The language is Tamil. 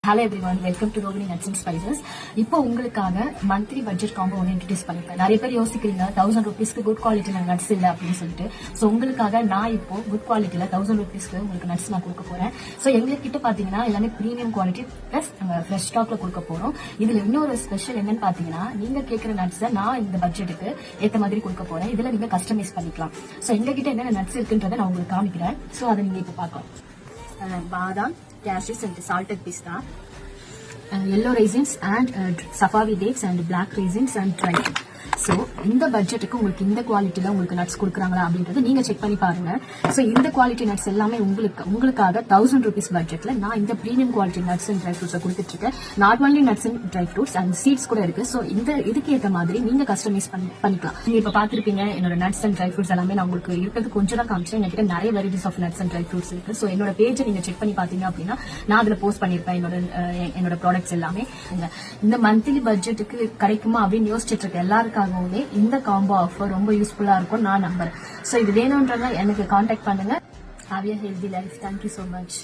Hello everyone, welcome to Rohini nuts and spices. இப்போ உங்களுக்காக மந்த்லி பட்ஜெட் காம்போ ஒன்று இன்ட்ரடியூஸ் பண்ணிருக்கேன். நிறைய பேர் யோசிக்கிறீங்க 1000 rupeesக்கு குட் குவாலிட்டியில நட்ஸ் இல்லை அப்படின்னு சொல்லிட்டு. ஸோ உங்களுக்காக நான் இப்போ குட் குவாலிட்டியில 1000 rupeesக்கு உங்களுக்கு நட்ஸ் நான் கொடுக்க போறேன். ஸோ எங்ககிட்ட பாத்தீங்கன்னா எல்லாமே பிரீமியம் குவாலிட்டி பிளஸ் நாங்கள் ஃப்ரெஷ் ஸ்டாக்ல கொடுக்க போறோம். இதுல இன்னொரு ஸ்பெஷல் என்னன்னு பாத்தீங்கன்னா, நீங்க கேட்கிற நட்ஸை நான் இந்த பட்ஜெட்டுக்கு ஏற்ற மாதிரி கொடுக்க போறேன். இதுல நீங்க கஸ்டமைஸ் பண்ணிக்கலாம். ஸோ எங்ககிட்ட என்னென்ன நட்ஸ் இருக்குன்றதை நான் உங்களுக்கு காமிக்கிறேன். ஸோ அதை நீங்க இப்போ பார்க்கலாம். பாதாம், cashews and salted pista, yellow raisins and safari dates and black raisins and dry. So இந்த பட்ஜெட்டுக்கு உங்களுக்கு இந்த குவாலிட்டியில உங்களுக்கு நட்ஸ் கொடுக்குறாங்களா அப்படின்றது நீங்க செக் பண்ணி பாருங்க. ஸோ இந்த குவாலிட்டி நட்ஸ் எல்லாமே உங்களுக்காக 1000 rupees பட்ஜெட்ல நான் இந்த premium quality nuts and dry fruits கொடுத்துட்டு இருக்கேன். Not only nuts and dry fruits and seeds கூட இருக்கு. ஸோ இதுக்கு ஏற்ற மாதிரி நீங்க கஸ்டமைஸ் பண்ணிக்கலாம். நீங்க இப்ப பாத்திருப்பீங்க என்னோட நட்ஸ் அண்ட் ட்ரை ஃப்ரூட்ஸ் எல்லாமே நான் உங்களுக்கு இருக்கிறது கொஞ்சம் தான் காமிச்சேன். என்கிட்ட நிறைய varieties of nuts and dry fruits இருக்கு. ஸோ என்னோட பேஜை நீங்க செக் பண்ணி பாத்தீங்க அப்படின்னா நான் அதுல போஸ்ட் பண்ணிருப்பேன் என்னோட ப்ராடக்ட்ஸ் எல்லாமே. இந்த மந்த்லி பட்ஜெட்டுக்கு கிடைக்குமா அப்படின்னு யோசிச்சுட்டு இருக்க எல்லாருக்காகவுமே இந்த காம்போ ஆஃபர் ரொம்ப யூஸ்ஃபுல்லா இருக்கும் நான் நம்புறேன். ஸோ இது வேணும்ன்றதா எனக்கு கான்டாக்ட் பண்ணுங்க. Have a healthy life. Thank you so much.